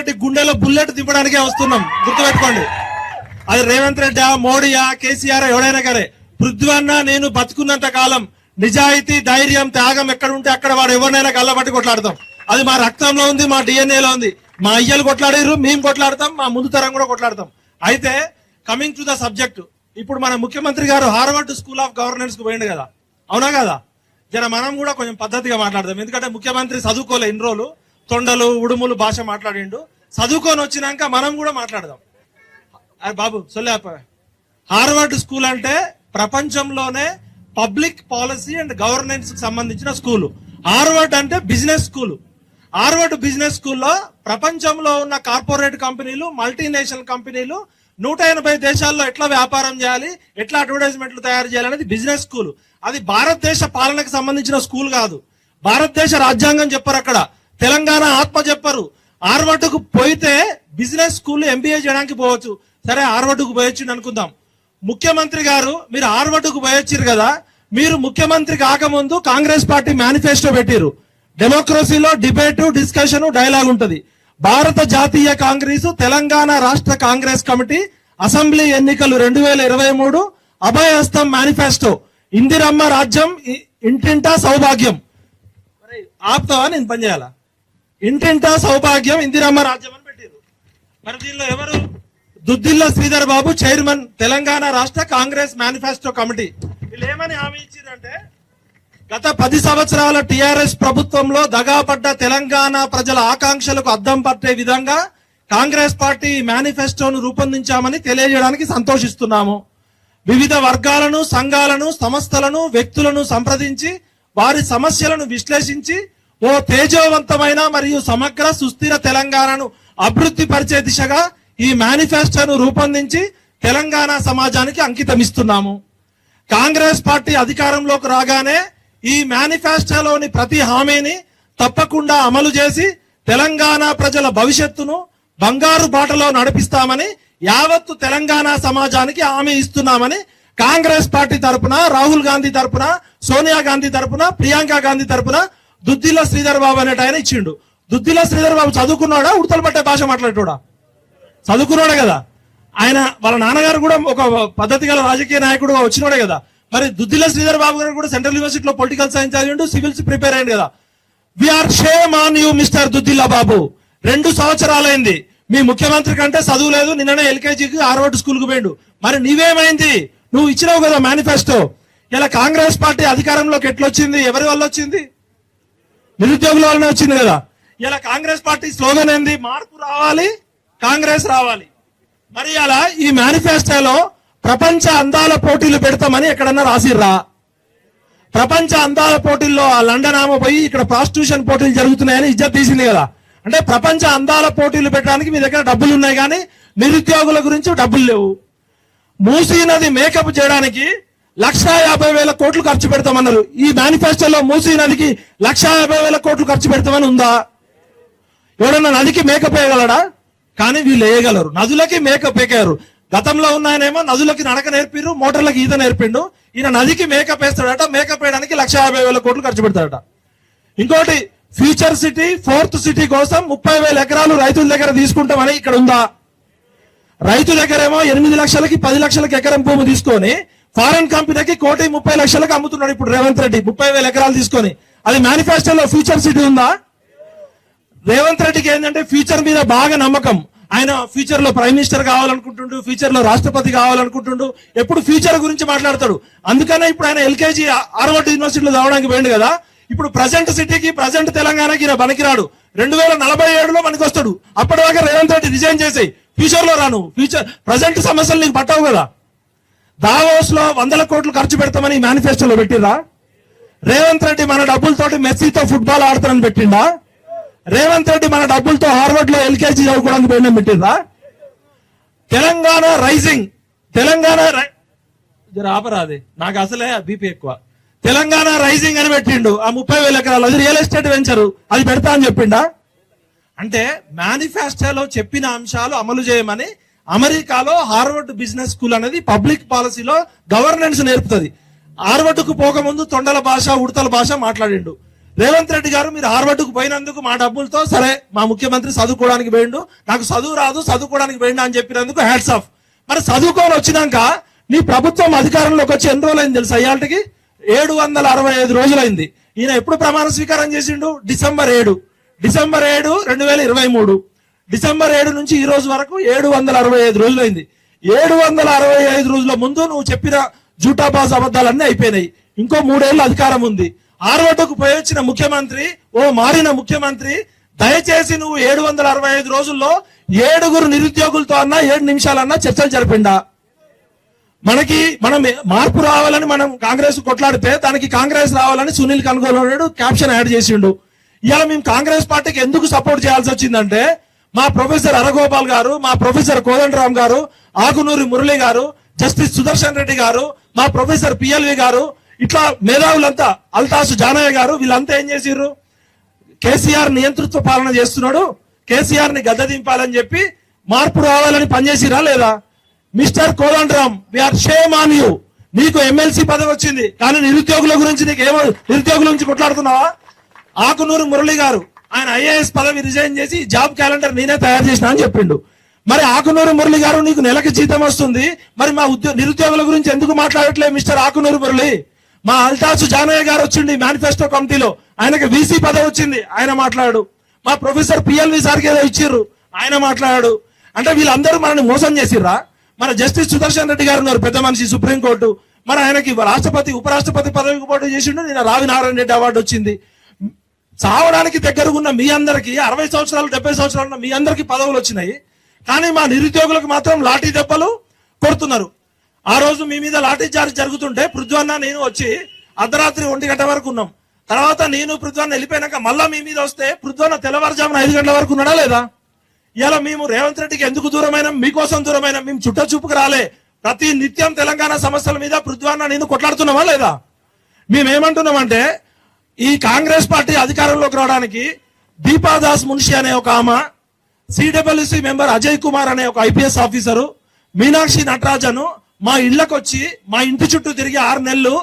రెడ్డి గుండెలో బుల్లెట్ దింపడానికే వస్తున్నాం, గుర్తుపెట్టుకోండి. అది రేవంత్ రెడ్డి, మోడీయా, కేసీఆర్, ఎవడైనా సరే, పృథ్వన్న నేను బతుకున్నంత కాలం నిజాయితీ, ధైర్యం, త్యాగం ఎక్కడ ఉంటే అక్కడ వాడు ఎవరినైనా గల్లబట్టి కొట్లాడతాం. అది మా రక్తంలో ఉంది, మా డిఎన్ఏలో ఉంది. మా అయ్యలు కొట్లాడారు, మేము కొట్లాడతాం, మా ముందు తరం కూడా కొట్లాడతాం. అయితే కమింగ్ టు ద సబ్జెక్ట్, ఇప్పుడు మన ముఖ్యమంత్రి గారు హార్వర్డ్ స్కూల్ ఆఫ్ గవర్నెన్స్ కు పోయిండు కదా, అవునా కదా? జర మనం కూడా కొంచెం పద్ధతిగా మాట్లాడదాం. ఎందుకంటే ముఖ్యమంత్రి చదువుకోలే ఇన్ని రోజులు, తొండలు ఉడుములు భాష మాట్లాడిండు. చదువుకొని వచ్చినాక మనం కూడా మాట్లాడదాం. బాబు సొల్లాప, హార్వర్డ్ స్కూల్ అంటే ప్రపంచంలోనే పబ్లిక్ పాలసీ అండ్ గవర్నెన్స్ కి సంబంధించిన స్కూల్. హార్వర్డ్ అంటే బిజినెస్ స్కూల్. హార్వర్డ్ బిజినెస్ స్కూల్లో ప్రపంచంలో ఉన్న కార్పొరేట్ కంపెనీలు, మల్టీనేషనల్ కంపెనీలు 180 దేశాల్లో ఎట్లా వ్యాపారం చేయాలి, ఎట్లా అడ్వర్టైజ్మెంట్లు తయారు చేయాలనేది బిజినెస్ స్కూల్. అది భారతదేశ పాలనకు సంబంధించిన స్కూల్ కాదు. భారతదేశ రాజ్యాంగం చెప్పరు, అక్కడ తెలంగాణ ఆత్మ చెప్పరు. హార్వర్డ్ కు పోయితే బిజినెస్ స్కూల్ ఎంబీఏ చేయడానికి పోవచ్చు. సరే, హార్వర్డ్ కు పోయొచ్చింది అనుకుందాం. ముఖ్యమంత్రి గారు మీరు హార్వర్డ్ కు పోయొచ్చారు కదా, మీరు ముఖ్యమంత్రి కాకముందు కాంగ్రెస్ పార్టీ మేనిఫెస్టో పెట్టిరు. డెమోక్రసీలో డిబేటు, డిస్కషన్, డైలాగ్ ఉంటది. భారత జాతీయ కాంగ్రెస్, తెలంగాణ రాష్ట్ర కాంగ్రెస్ కమిటీ అసెంబ్లీ ఎన్నికలు 2023 అభయహస్తం మేనిఫెస్టో, ఇందిరమ్మ రాజ్యం ఇంటింటా సౌభాగ్యం. ఆపుతావా, నేను పని చేయాలా? ఇంటింటా సౌభాగ్యం, ఇందిరమ్మ రాజ్యం అని పెట్టిరు. మరి దీనిలో ఎవరు? దుద్దిల్ల శ్రీధర్ బాబు, చైర్మన్, తెలంగాణ రాష్ట్ర కాంగ్రెస్ మేనిఫెస్టో కమిటీ. వీళ్ళు ఏమని హామీ ఇచ్చిందంటే, గత 10 సంవత్సరాల టిఆర్ఎస్ ప్రభుత్వంలో దగాపడ్డ తెలంగాణ ప్రజల ఆకాంక్షలకు అద్దం పట్టే విధంగా కాంగ్రెస్ పార్టీ మేనిఫెస్టోను రూపొందించామని తెలియజేయడానికి సంతోషిస్తున్నాము. వివిధ వర్గాలను, సంఘాలను, సంస్థలను, వ్యక్తులను సంప్రదించి వారి సమస్యలను విశ్లేషించి ఓ తేజోవంతమైన మరియు సమగ్ర సుస్థిర తెలంగాణను అభివృద్ధి పరిచే దిశగా ఈ మేనిఫెస్టోను రూపొందించి తెలంగాణ సమాజానికి అంకితమిస్తున్నాము. కాంగ్రెస్ పార్టీ అధికారంలోకి రాగానే ఈ మేనిఫెస్టోలోని ప్రతి హామీని తప్పకుండా అమలు చేసి తెలంగాణ ప్రజల భవిష్యత్తును బంగారు బాటలో నడిపిస్తామని యావత్తు తెలంగాణ సమాజానికి హామీ ఇస్తున్నామని కాంగ్రెస్ పార్టీ తరపున, రాహుల్ గాంధీ తరపున, సోనియా గాంధీ తరపున, ప్రియాంక గాంధీ తరపున దుద్దిల్ల శ్రీధర్ బాబు అనేట ఆయన ఇచ్చిండు. దుద్దిల్ల శ్రీధర్ బాబు చదువుకున్నాడా, ఉడతలు పట్టే భాష మాట్లాడేటోడా? చదువుకున్నాడే కదా. ఆయన వాళ్ళ నాన్నగారు కూడా ఒక పద్ధతి గల రాజకీయ నాయకుడుగా వచ్చినోడే కదా. మరి దుద్దిల్ల శ్రీధర్ బాబు గారు కూడా సెంట్రల్ యూనివర్సిటీలో పొలిటికల్ సైన్స్ చదివిండు, సివిల్స్ ప్రిపేర్ అయ్యింది కదా. We are shame on you mister Duddilla Babu. 2 సంవత్సరాలైంది, మీ ముఖ్యమంత్రి కంటే చదువు లేదు. నిన్ననే ఎల్కేజీకి హార్వర్డ్ స్కూల్ కు పోయిండు. మరి నీవేమైంది? నువ్వు ఇచ్చినావు కదా మేనిఫెస్టో. ఇలా కాంగ్రెస్ పార్టీ అధికారంలోకి ఎట్లొచ్చింది? ఎవరి వల్ల వచ్చింది? నిరుద్యోగుల వల్లనే వచ్చింది కదా. ఇలా కాంగ్రెస్ పార్టీ స్లోగన్ ఏంది? మార్పు రావాలి, కాంగ్రెస్ రావాలి. మరి అలా ఈ మేనిఫెస్టోలో ప్రపంచ అందాల పోటీలు పెడతామని ఎక్కడన్నా రాసిర్రా? ప్రపంచ అందాల పోటీల్లో ఆ లండన్ ఆమె పోయి ఇక్కడ ప్రాస్టిట్యూషన్ పోటీలు జరుగుతున్నాయని ఇజ్జత్ తీసింది కదా. అంటే ప్రపంచ అందాల పోటీలు పెట్టడానికి మీ దగ్గర డబ్బులు ఉన్నాయి, కానీ నిరుద్యోగుల గురించి డబ్బులు లేవు. మూసీ నది మేకప్ చేయడానికి 1,50,000 కోట్లు ఖర్చు పెడతామన్నారు. ఈ మేనిఫెస్టోలో మూసీ నదికి 1,50,000 కోట్లు ఖర్చు పెడతామని ఉందా? ఎవడన్నా నదికి మేకప్ వేయగలడా? కానీ వీళ్ళు వేయగలరు. నదులకి మేకప్ వేయగలరు. గతంలో ఉన్నాయనేమో నదులకి నడక నేర్పిరు, మోటార్లకి ఈత నేర్పిండు. ఈయన నదికి మేకప్ వేస్తాడట. మేకప్ వేయడానికి 1,50,000 కోట్లు ఖర్చు పెడతాడట. ఇంకోటి, ఫ్యూచర్ సిటీ, 4th సిటీ కోసం 30,000 ఎకరాలు రైతుల దగ్గర తీసుకుంటామని ఇక్కడ ఉందా? రైతు దగ్గరేమో 8 లక్షలకి 10 లక్షలకి ఎకరం భూమి తీసుకొని ఫారెన్ కంపెనీకి 1,30,00,000 అమ్ముతున్నాడు ఇప్పుడు రేవంత్ రెడ్డి 30,000 ఎకరాలు తీసుకొని. అది మేనిఫెస్టోలో ఫ్యూచర్ సిటీ ఉందా? రేవంత్ రెడ్డికి ఏంటంటే ఫ్యూచర్ మీద బాగా నమ్మకం. ఆయన ఫ్యూచర్ లో ప్రైమ్ మినిస్టర్ కావాలనుకుంటుండు, ఫ్యూచర్ లో రాష్ట్రపతి కావాలనుకుంటుండు, ఎప్పుడు ఫ్యూచర్ గురించి మాట్లాడతాడు. అందుకనే ఇప్పుడు ఆయన ఎల్కేజీ హార్వర్డ్ యూనివర్సిటీలో చదవడానికి పోయిండు కదా. ఇప్పుడు ప్రజెంట్ సిటీకి, ప్రజెంట్ తెలంగాణకి ఈయన పనికిరాడు. 2047లో మనకి వస్తాడు. అప్పటిదాకా రేవంత్ రెడ్డి రిజైన్ చేసేయి, ఫ్యూచర్ లో రాను. ఫ్యూచర్ ప్రజెంట్ సమస్యలు నీకు పట్టవు కదా. దావోస్ లో 100 కోట్లు ఖర్చు పెడతామని మేనిఫెస్టోలో పెట్టిందా? రేవంత్ రెడ్డి మన డబ్బులతోటి మెస్సీతో ఫుట్బాల్ ఆడతానని పెట్టిందా? రేవంత్ రెడ్డి మన డబ్బులతో హార్వర్డ్ లో ఎల్కేజీ చదువుకోవడానికి పోయినా పెట్టిందా? తెలంగాణ రైజింగ్, తెలంగాణ ఆపరాది, నాకు అసలే బీపీ ఎక్కువ. తెలంగాణ రైజింగ్ అని పెట్టిండు. ఆ 30,000 ఎకరాలు అది రియల్ ఎస్టేట్ వెంచరు, అది పెడతా అని చెప్పిండా? అంటే మేనిఫెస్టోలో చెప్పిన అంశాలు అమలు చేయమని అమెరికాలో హార్వర్డ్ బిజినెస్ స్కూల్ అనేది పబ్లిక్ పాలసీలో గవర్నెన్స్ నేర్పుతుంది. హార్వర్డ్ కు పోకముందు తొండల భాష, ఉడతల భాష మాట్లాడిండు. రేవంత్ రెడ్డి గారు మీరు హార్వర్డ్కు పోయినందుకు మా డబ్బులతో సరే మా ముఖ్యమంత్రి చదువుకోవడానికి పోయిండు, నాకు చదువు రాదు చదువుకోవడానికి పోయిండు అని చెప్పినందుకు హ్యాట్స్ ఆఫ్. మరి చదువుకొని వచ్చినాక నీ ప్రభుత్వం అధికారంలోకి వచ్చి ఎన్ని రోజులైంది తెలుసా? ఇయాల్టికి 765 రోజులైంది. ఈయన ఎప్పుడు ప్రమాణ స్వీకారం చేసిండు? డిసెంబర్ 7, 2023. డిసెంబర్ 7 నుంచి ఈ రోజు వరకు 765 రోజులైంది. 765 రోజుల ముందు నువ్వు చెప్పిన జూటాబాజ్ అబద్ధాలన్నీ అయిపోయినాయి. ఇంకో 3 ఏళ్ళు అధికారం ఉంది. హార్వర్డ్కు పోయి వచ్చిన ముఖ్యమంత్రి, మారిన ముఖ్యమంత్రి, దయచేసి నువ్వు 765 రోజుల్లో 7 నిరుద్యోగులతో అన్నా 7 నిమిషాలన్నా చర్చలు జరిపిండా? మనం మార్పు రావాలని మనం కాంగ్రెస్ కొట్లాడితే దానికి కాంగ్రెస్ రావాలని సునీల్ కనుగోలు క్యాప్షన్ యాడ్ చేసిండు. ఇవాళ మేము కాంగ్రెస్ పార్టీకి ఎందుకు సపోర్ట్ చేయాల్సి వచ్చిందంటే మా ప్రొఫెసర్ అరగోపాల్ గారు, మా ప్రొఫెసర్ కోదండరామ్ గారు, ఆకునూరి మురళి గారు, జస్టిస్ సుదర్శన్ రెడ్డి గారు, మా ప్రొఫెసర్ పిఎల్వి గారు, ఇట్లా మేధావులంతా, అల్తాసు జానయ్య గారు, వీళ్ళంతా ఏం చేసిర్రు? కేసీఆర్ నియంతృత్వ పాలన చేస్తున్నాడు, కేసీఆర్ ని గద్దె దింపాలని చెప్పి మార్పు రావాలని పనిచేసిరా లేదా? Mister Kodandaram, we are shame on you. నీకు ఎమ్మెల్సీ పదవి వచ్చింది, కానీ నిరుద్యోగుల గురించి నీకేమో నిరుద్యోగుల గురించి కొట్లాడుతున్నావా? ఆకునూరు మురళి గారు ఆయన ఐఏఎస్ పదవి రిజైన్ చేసి జాబ్ క్యాలెండర్ నేనే తయారు చేసిన అని చెప్పిండు. మరి ఆకునూరు మురళి గారు నీకు నెలకి జీతం వస్తుంది, మరి మా నిరుద్యోగుల గురించి ఎందుకు మాట్లాడట్లేదు మిస్టర్ ఆకునూరు మురళి? మా అల్తాసు జానయ్య గారు వచ్చింది మేనిఫెస్టో కమిటీలో, ఆయనకి వీసీ పదవి వచ్చింది, ఆయన మాట్లాడు. మా ప్రొఫెసర్ పిఎల్వి సార్కి ఏదో ఇచ్చిర్రు, ఆయన మాట్లాడు. అంటే వీళ్ళందరూ మనల్ని మోసం చేసిర్రా? మన జస్టిస్ సుదర్శన్ రెడ్డి గారు ఉన్నారు, పెద్ద మనిషి, సుప్రీంకోర్టు, మరి ఆయనకి రాష్ట్రపతి ఉపరాష్ట్రపతి పదవికి పోటీ చేసిండు, నేను రావి నారాయణ రెడ్డి అవార్డు వచ్చింది. చావడానికి దగ్గర ఉన్న మీ అందరికి 60 సంవత్సరాలు 70 సంవత్సరాలు ఉన్న మీ అందరికి పదవులు వచ్చినాయి, కానీ మా నిరుద్యోగులకు మాత్రం లాఠీ దెబ్బలు కొడుతున్నారు. ఆ రోజు మీ మీద లాఠీ చార్జ్ జరుగుతుంటే పృథ్వన్న నేను వచ్చి అర్ధరాత్రి 1 గంట వరకు ఉన్నాం. తర్వాత నేను పృథ్వన్న వెళ్ళిపోయినాక మళ్ళా మీ మీద వస్తే పృథ్వన్న తెల్లవారుజామున 5 గంటల వరకు ఉన్నాడా లేదా? ఇలా మేము రేవంత్ రెడ్డికి ఎందుకు దూరమైన? మీకోసం దూరమైన. మేము చుట్ట చూపుకు రాలే. ప్రతి నిత్యం తెలంగాణ సమస్యల మీద పృథ్వన్న నేను కొట్లాడుతున్నామా లేదా? మేమేమంటున్నామంటే ఈ కాంగ్రెస్ పార్టీ అధికారంలోకి రావడానికి దీపాదాస్ మున్షి అనే ఒక ఆమె, సిడబ్ల్యూసి మెంబర్ అజయ్ కుమార్ అనే ఒక ఐపీఎస్ ఆఫీసరు, మీనాక్షి నటరాజను మా ఇళ్లకు వచ్చి మా ఇంటి చుట్టూ తిరిగి 6 నెలలు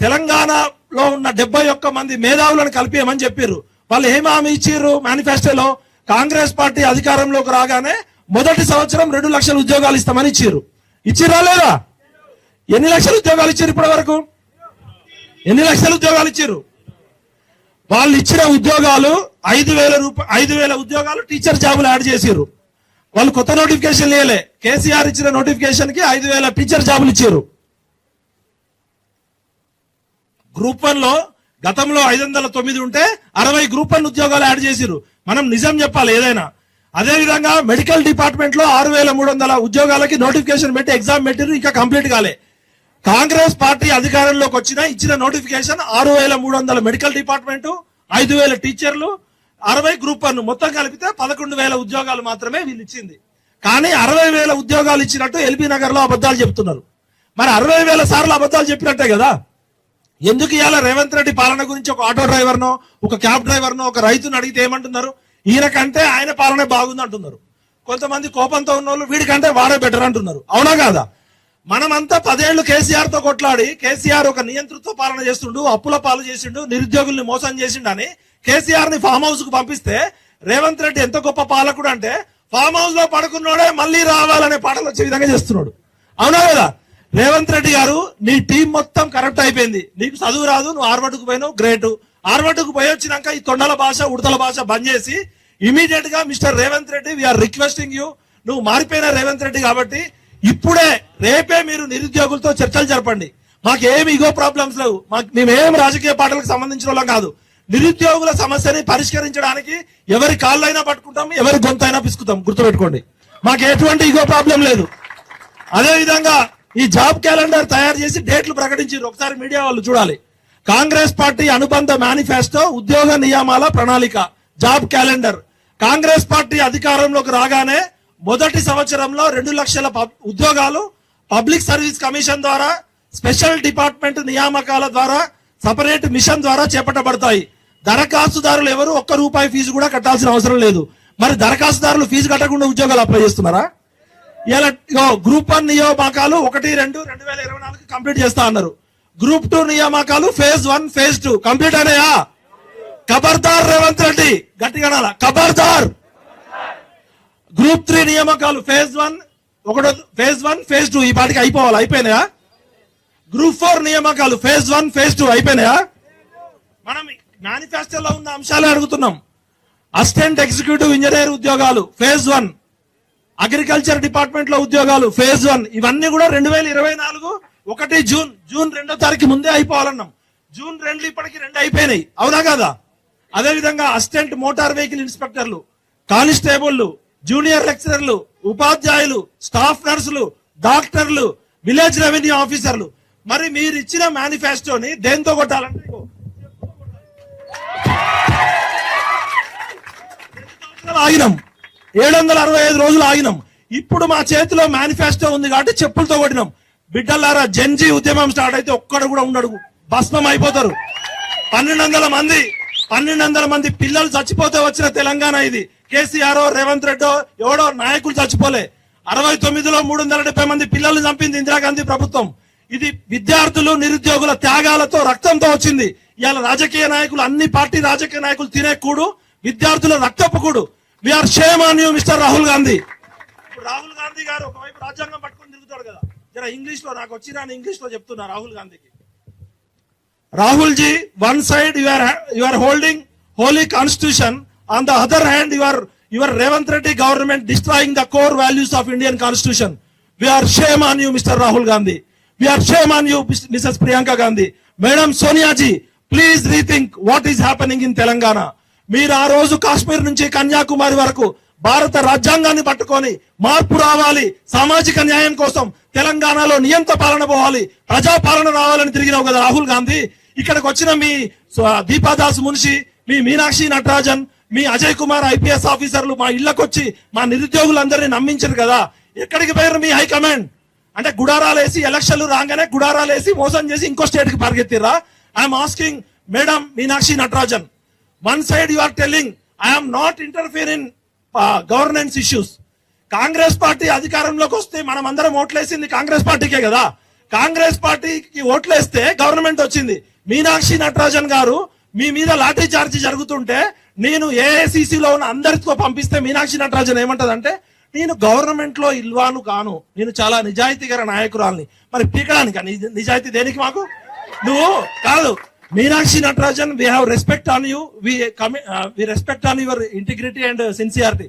తెలంగాణలో ఉన్న 71 మంది మేధావులను కలిపేయమని చెప్పారు. వాళ్ళు ఏమి హామీ ఇచ్చారు మేనిఫెస్టోలో? కాంగ్రెస్ పార్టీ అధికారంలోకి రాగానే మొదటి సంవత్సరం 2 లక్షల ఉద్యోగాలు ఇస్తామని ఇచ్చారు. ఇచ్చిరా లేదా? ఎన్ని లక్షల ఉద్యోగాలు ఇచ్చారు ఇప్పటి వరకు? ఎన్ని లక్షల ఉద్యోగాలు ఇచ్చారు? వాళ్ళు ఇచ్చిన ఉద్యోగాలు 5,000 ఉద్యోగాలు టీచర్ జాబులు యాడ్ చేశారు. వాళ్ళు కొత్త నోటిఫికేషన్ లేలే. కేసీఆర్ ఇచ్చిన నోటిఫికేషన్ కి 5,000 టీచర్ జాబులు ఇచ్చారు. గ్రూప్ 1 లో గతంలో 509 ఉంటే 60 గ్రూప్ 1 ఉద్యోగాలు యాడ్ చేశారు. మనం నిజం చెప్పాలి ఏదైనా. అదే విధంగా మెడికల్ డిపార్ట్మెంట్ లో 6,300 ఉద్యోగాలకి నోటిఫికేషన్ పెట్టి ఎగ్జామ్ పెట్టారు, ఇంకా కంప్లీట్ కాలే. కాంగ్రెస్ పార్టీ అధికారంలోకి ఇచ్చిన నోటిఫికేషన్ 6,300 మెడికల్ డిపార్ట్మెంట్, 5,000 టీచర్లు, 60 గ్రూప్ 1 మొత్తం కలిపితే 11,000 ఉద్యోగాలు మాత్రమే వీళ్ళు ఇచ్చింది. కానీ 60,000 ఉద్యోగాలు ఇచ్చినట్టు ఎల్బీ నగర్ లో అబద్ధాలు చెప్తున్నారు. మరి 60,000 సార్లు అబద్ధాలు చెప్పినట్టే కదా. ఎందుకు ఇవాళ రేవంత్ రెడ్డి పాలన గురించి ఒక ఆటో డ్రైవర్నో, ఒక క్యాబ్ డ్రైవర్నో, ఒక రైతును అడిగితే ఏమంటున్నారు? ఈయన కంటే ఆయన పాలనే బాగుంది అంటున్నారు. కొంతమంది కోపంతో ఉన్న వాళ్ళు వీడికంటే వాడే బెటర్ అంటున్నారు. అవునా కాదా? మనమంతా 10 ఏళ్లు కేసీఆర్ తో కొట్లాడి, కేసీఆర్ ఒక నియంతృత్వ పాలన చేస్తుండు, అప్పుల పాలు చేసిండు, నిరుద్యోగుల్ని మోసం చేసిండు అని కేసీఆర్ ని ఫామ్ హౌస్ కు పంపిస్తే రేవంత్ రెడ్డి ఎంత గొప్ప పాలకుడు అంటే ఫామ్ హౌస్ లో పడుకున్నాడే మళ్ళీ రావాలనే పాటలు వచ్చే విధంగా చేస్తున్నాడు. అవునా కదా? రేవంత్ రెడ్డి గారు, నీ టీం మొత్తం కరెక్ట్ అయిపోయింది. నీకు చదువు రాదు, నువ్వు హార్వర్డ్కు పోయినావు, గ్రేట్. హార్వర్డ్కు పోయి వచ్చినాక ఈ తొండల భాష, ఉడతల భాష బంద్ చేసి ఇమీడియట్ గా mister Revanth Reddy, we are requesting you, నువ్వు మారిపోయిన రేవంత్ రెడ్డి కాబట్టి ఇప్పుడే రేపే మీరు నిరుద్యోగులతో చర్చలు జరపండి. మాకేమి ఇగో ప్రాబ్లమ్స్ లేవు, మేమేం రాజకీయ పార్టీలకు సంబంధించిన వాళ్ళం కాదు. నిరుద్యోగుల సమస్యని పరిష్కరించడానికి ఎవరి కాళ్ళైనా పట్టుకుంటాం, ఎవరి గొంతైనా పిసుకుతాం. గుర్తుపెట్టుకోండి, మాకు ఎటువంటి ఇగో ప్రాబ్లం లేదు. అదే విధంగా ఈ జాబ్ క్యాలెండర్ తయారు చేసి డేట్లు ప్రకటించారు. ఒకసారి మీడియా వాళ్ళు చూడాలి. కాంగ్రెస్ పార్టీ అనుబంధ మేనిఫెస్టో, ఉద్యోగ నియామాల ప్రణాళిక, జాబ్ క్యాలెండర్. కాంగ్రెస్ పార్టీ అధికారంలోకి రాగానే మొదటి సంవత్సరంలో 2 లక్షల ఉద్యోగాలు పబ్లిక్ సర్వీస్ కమిషన్ ద్వారా, స్పెషల్ డిపార్ట్మెంట్ నియామకాల ద్వారా, సపరేట్ మిషన్ ద్వారా చేపట్టబడతాయి. దరఖాస్తుదారులు ఎవరు ₹1 ఫీజు కూడా కట్టాల్సిన అవసరం లేదు. మరి దరఖాస్తుదారులు ఫీజు కట్టకుండా ఉద్యోగాలు అప్లై చేస్తున్నారా? ఇలా గ్రూప్ 1 నియామకాలు 1-2-2024 కంప్లీట్ చేస్తా అన్నారు. గ్రూప్ 2 నియామకాలు ఫేజ్ 1 ఫేజ్ 2 కంప్లీట్ అయినాయా? ఖబర్దార్ రేవంత్ రెడ్డి, గట్టిగా అనాల, ఖబర్దార్. గ్రూప్ 3 నియామకాలు ఫేజ్ 1 ఫేజ్ 2 ఈ పాటికి అయిపోయినాయా? గ్రూప్ 4 నియామకాలు ఫేజ్ 1 ఫేజ్ 2 అయిపోయినాయా? మనం మేనిఫెస్టోలో ఉన్న అంశాలే అడుగుతున్నాం. అసిస్టెంట్ ఎగ్జిక్యూటివ్ ఇంజనీర్ ఉద్యోగాలు ఫేజ్ 1, అగ్రికల్చర్ డిపార్ట్మెంట్ లో ఉద్యోగాలు ఫేజ్ 1, ఇవన్నీ కూడా 2024 1 జూన్ 2వ తారీఖు ముందే అయిపోవాలన్నాం. జూన్ 2 ఇప్పటికి 2 అయిపోయినాయి, అవునా కదా? అదే విధంగా అసిస్టెంట్ మోటార్ వెహికల్ ఇన్స్పెక్టర్లు, కానిస్టేబుల్లు, జూనియర్ లెక్చరర్లు, ఉపాధ్యాయులు, స్టాఫ్ నర్సులు, డాక్టర్లు, విలేజ్ రెవెన్యూ ఆఫీసర్లు. మరి మీరు ఇచ్చిన మేనిఫెస్టోని దేంతో కొట్టాలంటే ఆగినాం, 765 రోజులు ఆగినాం. ఇప్పుడు మా చేతిలో మేనిఫెస్టో ఉంది కాబట్టి చెప్పులతో కొట్టినాం. బిడ్డలారా, జెన్జీ ఉద్యమం స్టార్ట్ అయితే ఒక్కడు కూడా ఉండడు, భస్మం అయిపోతారు. 1200 మంది పిల్లలు చచ్చిపోతే వచ్చిన తెలంగాణ ఇది. కేసీఆర్, రేవంత్ రెడ్డి ఎవడో నాయకులు చచ్చిపోలే. 69లో 370 మంది పిల్లలు చంపింది ఇందిరాగాంధీ ప్రభుత్వం. ఇది విద్యార్థులు, నిరుద్యోగుల త్యాగాలతో, రక్తంతో వచ్చింది. ఇవాళ రాజకీయ నాయకులు, అన్ని పార్టీ రాజకీయ నాయకులు తినే కూడు విద్యార్థుల రక్తపు కూడు. We are shame on you mister Rahul Gandhi. Rahul Gandhi గారు ఒకవైపు రాజ్యాంగం పట్టుకొని తిరుగుతాడు కదా, జర ఇంగ్లీష్ లో నాకు వచ్చిన ఇంగ్లీష్ లో చెప్తున్నా రాహుల్ గాంధీకి. Rahul ji, one side you are holding holy constitution, on the other hand your Revanth Reddy government destroying the core values of Indian constitution. We are shame on you Mr. Rahul Gandhi. We are shame on you Mrs. Priyanka Gandhi. Madam Sonia ji, please rethink what is happening in Telangana. మీరు ఆ రోజు కాశ్మీర్ నుంచి కన్యాకుమారి వరకు భారత రాజ్యాంగాన్ని పట్టుకొని మార్పు రావాలి, సామాజిక న్యాయం కోసం తెలంగాణలో నియంత పాలన పోవాలి, ప్రజాపాలన రావాలని తిరిగినావు కదా రాహుల్ గాంధీ. ఇక్కడికి వచ్చిన మీ దీపాదాస్ మున్షి, మీ మీనాక్షి నటరాజన్, మీ అజయ్ కుమార్ ఐపీఎస్ ఆఫీసర్లు మా ఇళ్లకొచ్చి మా నిరుద్యోగులందరినీ నమ్మించారు కదా. ఎక్కడికి పోయారు మీ హైకమాండ్? అంటే గుడారాలేసి ఎలక్షన్లు రాగానే గుడారాలేసి మోసం చేసి ఇంకో స్టేట్ కి పరిగెత్తిరా? I'm asking madam Meenakshi Natarajan, one side you are telling I am not interfering in governance issues. Congress party అధికారంలోకి వస్తే మనం అందరం ఓట్లేసింది కాంగ్రెస్ పార్టీకే కదా. కాంగ్రెస్ పార్టీకి ఓట్లేస్తే గవర్నమెంట్ వచ్చింది. మీనాక్షి నటరాజన్ గారు మీ మీద లాఠీ చార్జీ జరుగుతుంటే నేను ఏఐసిసి లో ఉన్న అందరితో పంపిస్తే మీనాక్షి నటరాజన్ ఏమంటదంటే, నేను గవర్నమెంట్ లో ఇల్వాను కాను, నేను చాలా నిజాయితీగల నాయకురాల్ని. మరి పీకడానికి నిజాయితీ దేనికి మాకు? నువ్వు కాదు Meenakshi Natarajan, we have respect on you, we respect on your integrity and sincerity.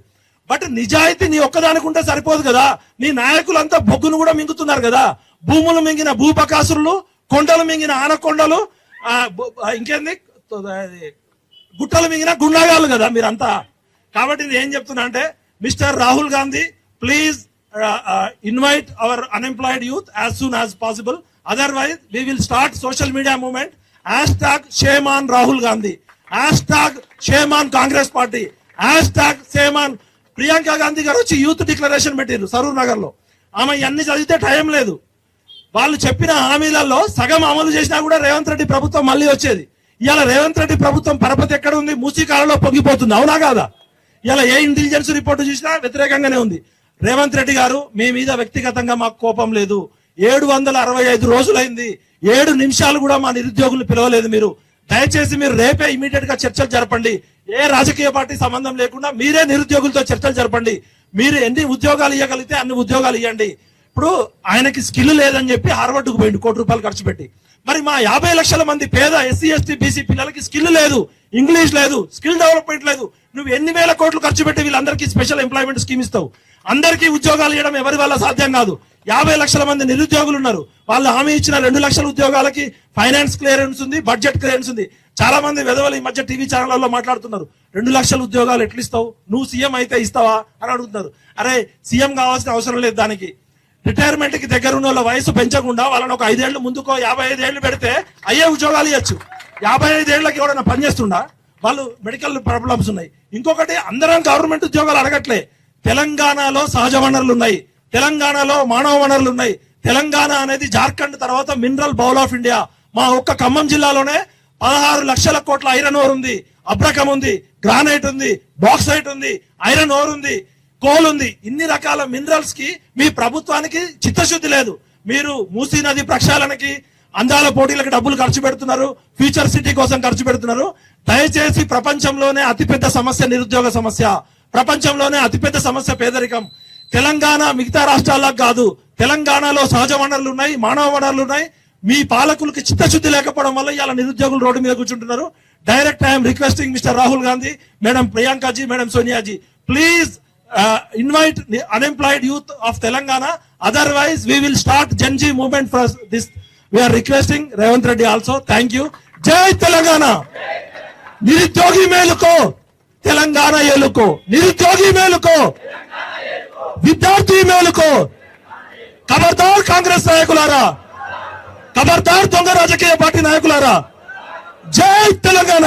But నిజాయితీ నీ ఒక్కదానికి ఉంటే సరిపోదు కదా. నీ నాయకులంతా బొగ్గును కూడా మింగుతున్నారు కదా. భూములు మింగిన భూపకాసురులు, కొండలు మింగిన ఆనకొండలు, ఇంకేంది గుట్టలు మింగిన గుండాగాలు కదా మీరంతా. కాబట్టి ఇది ఏం చెప్తున్నా అంటే, mister Rahul Gandhi, please invite our unemployed youth as soon as possible, otherwise we will start social media movement. #shame on Rahul Gandhi, #shame on Congress Party, #shame on Priyanka Gandhi గారు వచ్చి యూత్ డిక్లరేషన్ పెట్టారు సరూర్ నగర్ లో. ఆమె అన్ని చదివితే టైం లేదు. వాళ్ళు చెప్పిన హామీలలో సగం అమలు చేసినా కూడా రేవంత్ రెడ్డి ప్రభుత్వం మళ్ళీ వచ్చేది. ఇవాళ రేవంత్ రెడ్డి ప్రభుత్వం పరపతి ఎక్కడ ఉంది? మూసీకాలలో పొంగిపోతుంది, అవునా కాదా? ఇలా ఏ ఇంటెలిజెన్స్ రిపోర్టు చూసినా వ్యతిరేకంగానే ఉంది. రేవంత్ రెడ్డి గారు, మీ మీద వ్యక్తిగతంగా మాకు కోపం లేదు. 765 రోజులైంది, 7 నిమిషాలు కూడా మా నిరుద్యోగులు పిలవలేదు మీరు. దయచేసి మీరు రేపే ఇమీడియట్ గా చర్చలు జరపండి. ఏ రాజకీయ పార్టీ సంబంధం లేకుండా మీరే నిరుద్యోగులతో చర్చలు జరపండి. మీరు ఎన్ని ఉద్యోగాలు ఇవ్వగలిగితే అన్ని ఉద్యోగాలు ఇవ్వండి. ఇప్పుడు ఆయనకి స్కిల్ లేదని చెప్పి హార్వర్డ్కు పోయింది ₹1 కోటి ఖర్చు పెట్టి. మరి మా 50 లక్షల మంది పేద ఎస్సీ ఎస్టీ బీసీ పిల్లలకి స్కిల్ లేదు, ఇంగ్లీష్ లేదు, స్కిల్ డెవలప్మెంట్ లేదు. నువ్వు ఎన్ని వేల కోట్లు ఖర్చు పెట్టి వీళ్ళందరికీ స్పెషల్ ఎంప్లాయ్మెంట్ స్కీమ్ ఇస్తావు? అందరికీ ఉద్యోగాలు ఇవ్వడం ఎవరి వల్ల సాధ్యం కాదు. 50 లక్షల మంది నిరుద్యోగులు ఉన్నారు. వాళ్ళు హామీ ఇచ్చిన 2 లక్షల ఉద్యోగాలకి ఫైనాన్స్ క్లియరెన్స్ ఉంది, బడ్జెట్ క్లియరెన్స్ ఉంది. చాలా మంది విధవలు ఈ మధ్య టీవీ ఛానళ్లలో మాట్లాడుతున్నారు, 2 లక్షల ఉద్యోగాలు ఎట్లు ఇస్తావు, నువ్వు సీఎం అయితే ఇస్తావా అని అడుగుతున్నారు. అరే, సీఎం కావాల్సిన అవసరం లేదు. దానికి రిటైర్మెంట్ కి దగ్గర ఉన్న వాళ్ళ వయసు పెంచకుండా వాళ్ళని ఒక 5 ఏళ్లు ముందుకో 55 ఏళ్లు పెడితే అయ్యే ఉద్యోగాలు ఇవ్వచ్చు. 55 ఏళ్లకి ఎవరైనా పనిచేస్తుండా? వాళ్ళు మెడికల్ ప్రాబ్లమ్స్ ఉన్నాయి. ఇంకొకటి, అందరం గవర్నమెంట్ ఉద్యోగాలు అడగట్లే. తెలంగాణలో సహజ వనరులు ఉన్నాయి, తెలంగాణలో మానవ వనరులు ఉన్నాయి. తెలంగాణ అనేది జార్ఖండ్ తర్వాత మినరల్ బౌల్ ఆఫ్ ఇండియా. మా ఒక్క ఖమ్మం జిల్లాలోనే 16 లక్షల కోట్ల ఐరన్ ఓర్ ఉంది, అబ్రకం ఉంది, గ్రానైట్ ఉంది, బాక్సైట్ ఉంది, ఐరన్ ఓర్ ఉంది, కోల్ ఉంది. ఇన్ని రకాల మినరల్స్ కి మీ ప్రభుత్వానికి చిత్తశుద్ధి లేదు. మీరు మూసీ నది ప్రక్షాళనకి, అందాల పోటీలకు డబ్బులు ఖర్చు పెడుతున్నారు, ఫ్యూచర్ సిటీ కోసం ఖర్చు పెడుతున్నారు. దయచేసి ప్రపంచంలోనే అతిపెద్ద సమస్య నిరుద్యోగ సమస్య, ప్రపంచంలోనే అతిపెద్ద సమస్య పేదరికం. తెలంగాణ మిగతా రాష్ట్రాలకు కాదు, తెలంగాణలో సహజ వనరులు ఉన్నాయి, మానవ వనరులు ఉన్నాయి. మీ పాలకులకి చిత్తశుద్ధి లేకపోవడం వల్ల ఇలా నిరుద్యోగులు రోడ్డు మీద కూర్చుంటున్నారు. Direct I'm requesting mister Rahul Gandhi, madam Priyankaji, madam Soniaji, please invite the unemployed youth of Telangana. Otherwise, we will start Gen Z movement for this. We are requesting Revanth Reddy also. Thank you. Jai Telangana. నిరుద్యోగి మేలుకో, తెలంగాణ ఏలుకో. నిరుద్యోగి మేలుకో, విద్యార్థి మేలుకో. ఖబర్దార్ కాంగ్రెస్ నాయకులారా, ఖబర్దార్ దొంగ రాజకీయ పార్టీ నాయకులారా. జై తెలంగాణ.